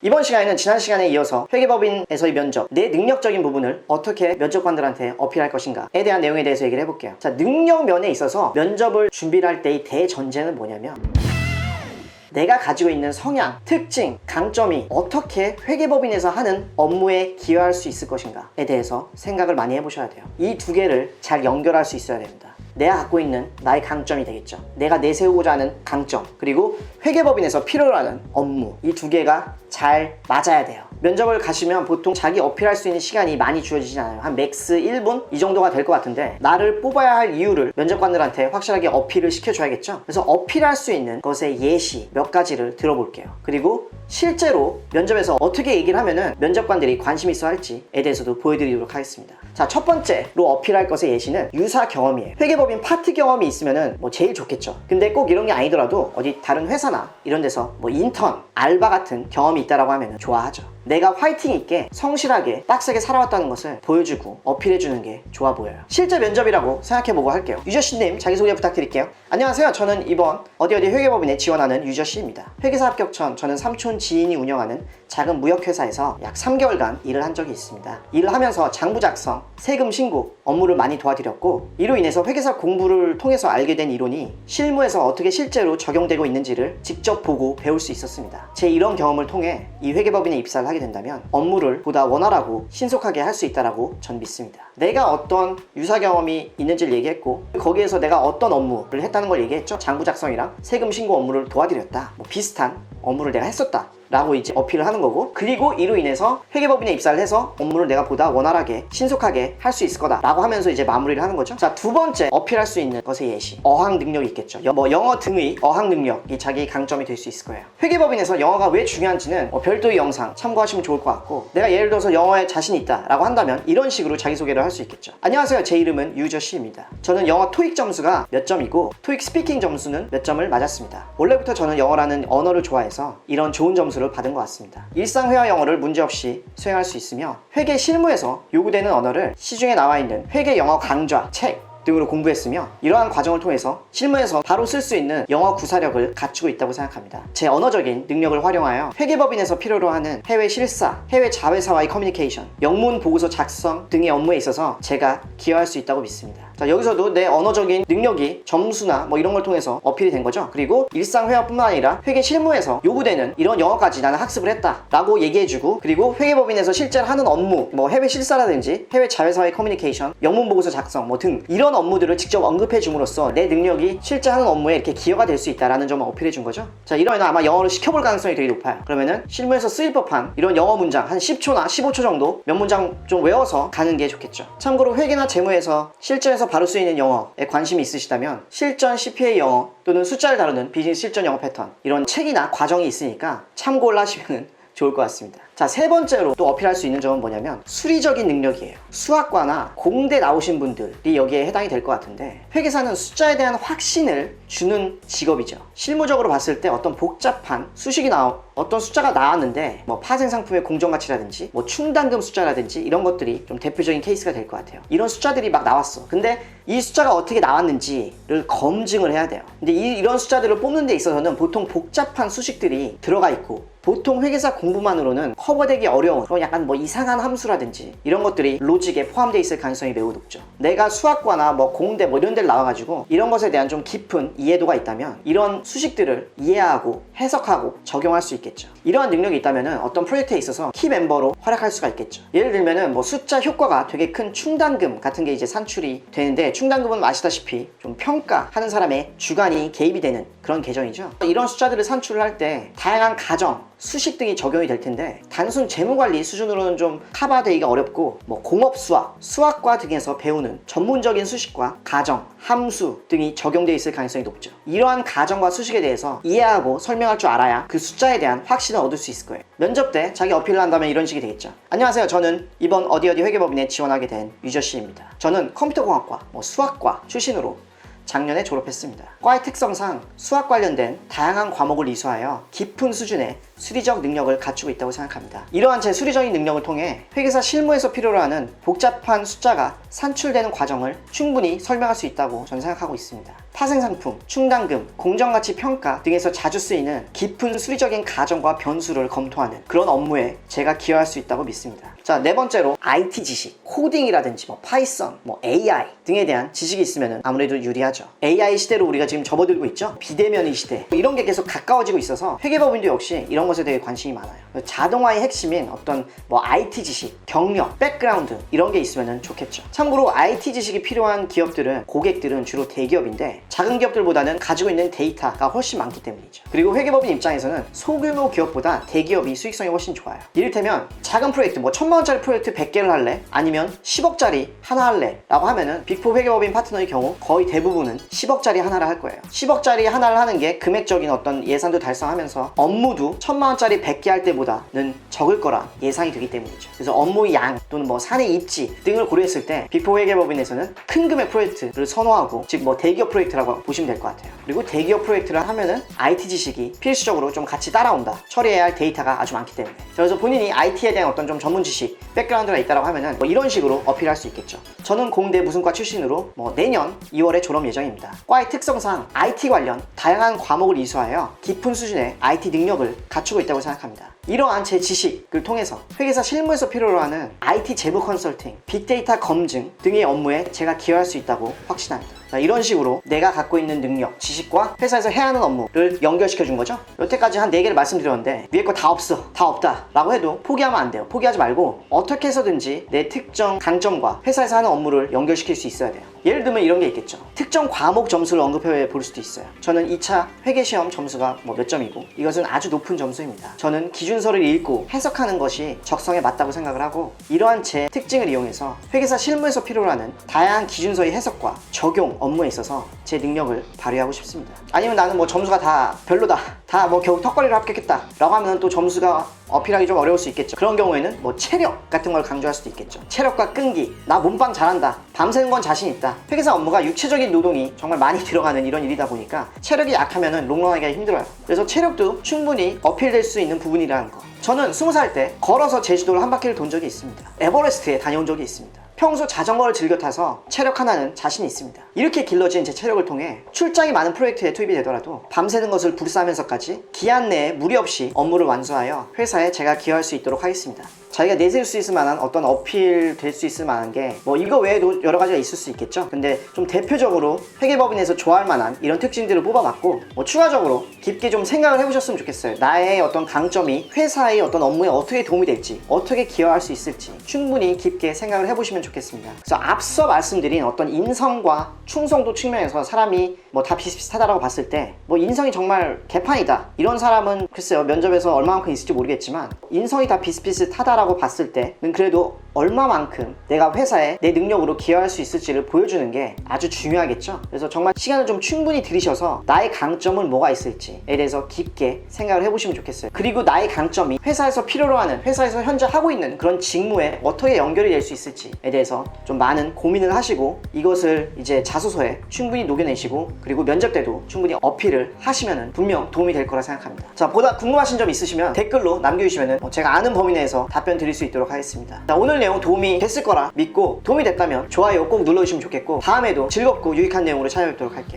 이번 시간에는 지난 시간에 이어서 회계법인에서의 면접, 내 능력적인 부분을 어떻게 면접관들한테 어필할 것인가에 대한 내용에 대해서 얘기를 해볼게요. 자, 능력 면에 있어서 면접을 준비를 할 때의 대전제는 뭐냐면 내가 가지고 있는 성향, 특징, 강점이 어떻게 회계법인에서 하는 업무에 기여할 수 있을 것인가에 대해서 생각을 많이 해보셔야 돼요. 이 두 개를 잘 연결할 수 있어야 됩니다. 내가 갖고 있는 나의 강점이 되겠죠. 내가 내세우고자 하는 강점, 그리고 회계법인에서 필요로 하는 업무, 이 두 개가 잘 맞아야 돼요. 면접을 가시면 보통 자기 어필할 수 있는 시간이 많이 주어지지 않아요. 한 맥스 1분? 이 정도가 될 것 같은데 나를 뽑아야 할 이유를 면접관들한테 확실하게 어필을 시켜줘야겠죠. 그래서 어필할 수 있는 것의 예시 몇 가지를 들어볼게요. 그리고 실제로 면접에서 어떻게 얘기를 하면은 면접관들이 관심 있어 할지에 대해서도 보여드리도록 하겠습니다. 자, 첫 번째로 어필할 것의 예시는 유사 경험이에요. 회계법인 파트 경험이 있으면은 뭐 제일 좋겠죠. 근데 꼭 이런 게 아니더라도 어디 다른 회사나 이런 데서 뭐 인턴, 알바 같은 경험이 있다라고 하면은 좋아하죠. 내가 화이팅 있게 성실하게 빡세게 살아왔다는 것을 보여주고 어필해주는 게 좋아 보여요. 실제 면접이라고 생각해보고 할게요. 유저씨님 자기소개 부탁드릴게요. 안녕하세요. 저는 이번 어디 회계법인에 지원하는 유저씨입니다. 회계사 합격 전 저는 삼촌 지인이 운영하는 작은 무역회사에서 약 3개월간 일을 한 적이 있습니다. 일을 하면서 장부 작성, 세금 신고 업무를 많이 도와드렸고, 이로 인해서 회계사 공부를 통해서 알게 된 이론이 실무에서 어떻게 실제로 적용되고 있는지를 직접 보고 배울 수 있었습니다. 제 이런 경험을 통해 이 회계법인에 입사를 하게 된다면 업무를 보다 원활하고 신속하게 할 수 있다라고 전 믿습니다. 내가 어떤 유사 경험이 있는지를 얘기했고, 거기에서 내가 어떤 업무를 했다는 걸 얘기했죠. 장부 작성이랑 세금 신고 업무를 도와드렸다, 뭐 비슷한 업무를 내가 했었다 라고 이제 어필을 하는 거고, 그리고 이로 인해서 회계법인에 입사를 해서 업무를 내가 보다 원활하게 신속하게 할 수 있을 거다 라고 하면서 이제 마무리를 하는 거죠. 자, 두 번째 어필할 수 있는 것의 예시, 어학 능력이 있겠죠. 영어 등의 어학 능력이 자기 강점이 될 수 있을 거예요. 회계법인에서 영어가 왜 중요한지는 별도의 영상 참고하시면 좋을 것 같고, 내가 예를 들어서 영어에 자신이 있다 라고 한다면 이런 식으로 자기소개를 할 수 있겠죠. 안녕하세요, 제 이름은 유저씨입니다. 저는 영어 토익 점수가 몇 점이고 토익 스피킹 점수는 몇 점을 맞았습니다. 원래부터 저는 영어라는 언어를 좋아해서 이런 좋은 점수를 받은 것 같습니다. 일상 회화 영어를 문제없이 수행할 수 있으며, 회계 실무에서 요구되는 언어를 시중에 나와 있는 회계 영어 강좌, 책 등으로 공부했으며, 이러한 과정을 통해서 실무에서 바로 쓸 수 있는 영어 구사력을 갖추고 있다고 생각합니다. 제 언어적인 능력을 활용하여 회계법인에서 필요로 하는 해외 실사, 해외 자회사와의 커뮤니케이션, 영문 보고서 작성 등의 업무에 있어서 제가 기여할 수 있다고 믿습니다. 자, 여기서도 내 언어적인 능력이 점수나 뭐 이런 걸 통해서 어필이 된 거죠. 그리고 일상 회화뿐만 아니라 회계 실무에서 요구되는 이런 영어까지 나는 학습을 했다 라고 얘기해주고, 그리고 회계법인에서 실제로 하는 업무, 뭐 해외 실사라든지 해외 자회사와의 커뮤니케이션, 영문 보고서 작성 뭐 등 이런 업무들을 직접 언급해 줌으로써 내 능력이 실제 하는 업무에 이렇게 기여가 될 수 있다라는 점을 어필해 준 거죠. 자, 이러면 아마 영어를 시켜볼 가능성이 되게 높아요. 그러면은 실무에서 쓰일 법한 이런 영어 문장 한 10초나 15초 정도 몇 문장 좀 외워서 가는 게 좋겠죠. 참고로 회계나 재무에서 실전에서 바로 쓰이는 영어에 관심이 있으시다면 실전 CPA 영어 또는 숫자를 다루는 비즈니스 실전 영어 패턴, 이런 책이나 과정이 있으니까 참고를 하시면 좋을 것 같습니다. 자, 세 번째로 또 어필할 수 있는 점은 뭐냐면 수리적인 능력이에요. 수학과나 공대 나오신 분들이 여기에 해당이 될 것 같은데, 회계사는 숫자에 대한 확신을 주는 직업이죠. 실무적으로 봤을 때 어떤 복잡한 수식이 어떤 숫자가 나왔는데 뭐 파생상품의 공정가치라든지 뭐 충당금 숫자라든지 이런 것들이 좀 대표적인 케이스가 될 것 같아요. 이런 숫자들이 막 나왔어. 근데 이 숫자가 어떻게 나왔는지를 검증을 해야 돼요. 근데 이런 숫자들을 뽑는 데 있어서는 보통 복잡한 수식들이 들어가 있고, 보통 회계사 공부만으로는 커버되기 어려운 그런 약간 뭐 이상한 함수라든지 이런 것들이 로직에 포함되어 있을 가능성이 매우 높죠. 내가 수학과나 뭐 공대 뭐 이런 데를 나와가지고 이런 것에 대한 좀 깊은 이해도가 있다면 이런 수식들을 이해하고 해석하고 적용할 수 있겠죠. 이러한 능력이 있다면 어떤 프로젝트에 있어서 키 멤버로 활약할 수가 있겠죠. 예를 들면은 뭐 숫자 효과가 되게 큰 충당금 같은 게 이제 산출이 되는데, 충당금은 아시다시피 좀 평가하는 사람의 주관이 개입이 되는 그런 계정이죠. 이런 숫자들을 산출을 할 때 다양한 가정, 수식 등이 적용이 될 텐데, 단순 재무관리 수준으로는 좀 커버되기가 어렵고, 뭐 공업수학, 수학과 등에서 배우는 전문적인 수식과 가정, 함수 등이 적용되어 있을 가능성이 높죠. 이러한 가정과 수식에 대해서 이해하고 설명할 줄 알아야 그 숫자에 대한 확신을 얻을 수 있을 거예요. 면접 때 자기 어필을 한다면 이런 식이 되겠죠. 안녕하세요, 저는 이번 어디 회계법인에 지원하게 된 유저씨입니다. 저는 컴퓨터공학과, 수학과 출신으로 작년에 졸업했습니다. 과의 특성상 수학 관련된 다양한 과목을 이수하여 깊은 수준의 수리적 능력을 갖추고 있다고 생각합니다. 이러한 제 수리적인 능력을 통해 회계사 실무에서 필요로 하는 복잡한 숫자가 산출되는 과정을 충분히 설명할 수 있다고 저는 생각하고 있습니다. 파생상품, 충당금, 공정가치 평가 등에서 자주 쓰이는 깊은 수리적인 가정과 변수를 검토하는 그런 업무에 제가 기여할 수 있다고 믿습니다. 자, 네 번째로 IT 지식, 코딩이라든지 뭐 파이썬, 뭐 AI 등에 대한 지식이 있으면 아무래도 유리하죠. AI 시대로 우리가 지금 접어들고 있죠. 비대면의 시대, 이런 게 계속 가까워지고 있어서 회계법인도 역시 이런 것에 대해 관심이 많아요. 자동화의 핵심인 어떤 뭐 IT 지식, 경력, 백그라운드 이런 게 있으면 좋겠죠. 참고로 IT 지식이 필요한 기업들은, 고객들은 주로 대기업인데 작은 기업들보다는 가지고 있는 데이터가 훨씬 많기 때문이죠. 그리고 회계법인 입장에서는 소규모 기업보다 대기업이 수익성이 훨씬 좋아요. 이를테면 작은 프로젝트, 뭐 1000만원짜리 프로젝트 100개를 할래? 아니면 10억짜리 하나 할래? 라고 하면은 빅4 회계법인 파트너의 경우 거의 대부분은 10억짜리 하나를 할 거예요. 10억짜리 하나를 하는 게 금액적인 어떤 예산도 달성하면서 업무도 1000만원짜리 100개 할 때보다는 적을 거라 예상이 되기 때문이죠. 그래서 업무의 양 또는 뭐 사내 입지 등을 고려했을 때 빅4 회계법인에서는 큰 금액 프로젝트를 선호하고, 즉 뭐 대기업 프로젝트라고 보시면 될 것 같아요. 그리고 대기업 프로젝트를 하면은 IT 지식이 필수적으로 좀 같이 따라온다. 처리해야 할 데이터가 아주 많기 때문에. 그래서 본인이 IT에 대한 어떤 좀 전문 지식, 백그라운드가 있다고 하면은 뭐 이런 식으로 어필할 수 있겠죠. 저는 공대 무슨과 출신으로 뭐 내년 2월에 졸업 예정입니다. 과의 특성상 IT 관련 다양한 과목을 이수하여 깊은 수준의 IT 능력을 갖추고 있다고 생각합니다. 이러한 제 지식을 통해서 회계사 실무에서 필요로 하는 IT 재무 컨설팅, 빅데이터 검증 등의 업무에 제가 기여할 수 있다고 확신합니다. 이런 식으로 내가 갖고 있는 능력, 지식과 회사에서 해야 하는 업무를 연결시켜 준 거죠. 여태까지 한 4개를 말씀드렸는데 위에 거 다 없어, 다 없다 라고 해도 포기하면 안 돼요. 포기하지 말고 어떻게 해서든지 내 특정 강점과 회사에서 하는 업무를 연결시킬 수 있어야 돼요. 예를 들면 이런 게 있겠죠. 특정 과목 점수를 언급해 볼 수도 있어요. 저는 2차 회계시험 점수가 뭐 몇 점이고 이것은 아주 높은 점수입니다. 저는 기준서를 읽고 해석하는 것이 적성에 맞다고 생각을 하고, 이러한 제 특징을 이용해서 회계사 실무에서 필요로 하는 다양한 기준서의 해석과 적용 업무에 있어서 제 능력을 발휘하고 싶습니다. 아니면 나는 뭐 점수가 다 별로다, 다 뭐 겨우 턱걸이로 합격했다 라고 하면 또 점수가 어필하기 좀 어려울 수 있겠죠. 그런 경우에는 뭐 체력 같은 걸 강조할 수도 있겠죠. 체력과 끈기, 나 몸빵 잘한다, 밤새는 건 자신 있다. 회계사 업무가 육체적인 노동이 정말 많이 들어가는 이런 일이다 보니까 체력이 약하면은 롱런하기가 힘들어요. 그래서 체력도 충분히 어필될 수 있는 부분이라는 거. 저는 20살 때 걸어서 제주도를 한 바퀴를 돈 적이 있습니다. 에버레스트에 다녀온 적이 있습니다. 평소 자전거를 즐겨 타서 체력 하나는 자신이 있습니다. 이렇게 길러진 제 체력을 통해 출장이 많은 프로젝트에 투입이 되더라도 밤새는 것을 불사하면서까지 기한 내에 무리 없이 업무를 완수하여 회사에 제가 기여할 수 있도록 하겠습니다. 자기가 내세울 수 있을 만한 어떤 어필 될 수 있을 만한 게 뭐 이거 외에도 여러 가지가 있을 수 있겠죠. 근데 좀 대표적으로 회계법인에서 좋아할 만한 이런 특징들을 뽑아봤고, 뭐 추가적으로 깊게 좀 생각을 해보셨으면 좋겠어요. 나의 어떤 강점이 회사의 어떤 업무에 어떻게 도움이 될지, 어떻게 기여할 수 있을지 충분히 깊게 생각을 해보시면 좋겠습니다. 그래서 앞서 말씀드린 어떤 인성과 충성도 측면에서 사람이 뭐 다 비슷비슷하다고 봤을 때, 뭐 인성이 정말 개판이다 이런 사람은 글쎄요 면접에서 얼마만큼 있을지 모르겠지만, 인성이 다 비슷비슷하다라고 봤을 때는 그래도 얼마만큼 내가 회사에 내 능력으로 기여할 수 있을지를 보여주는 게 아주 중요하겠죠. 그래서 정말 시간을 좀 충분히 들이셔서 나의 강점은 뭐가 있을지에 대해서 깊게 생각을 해보시면 좋겠어요. 그리고 나의 강점이 회사에서 필요로 하는, 회사에서 현재 하고 있는 그런 직무에 어떻게 연결이 될 수 있을지에 대해서 좀 많은 고민을 하시고, 이것을 이제 자소서에 충분히 녹여내시고, 그리고 면접 때도 충분히 어필을 하시면 분명 도움이 될 거라 생각합니다. 자, 보다 궁금하신 점 있으시면 댓글로 남겨주시면 제가 아는 범위 내에서 답변 드릴 수 있도록 하겠습니다. 자, 오늘 내용 도움이 됐을 거라 믿고, 도움이 됐다면 좋아요 꼭 눌러주시면 좋겠고, 다음에도 즐겁고 유익한 내용으로 찾아뵙도록 할게요.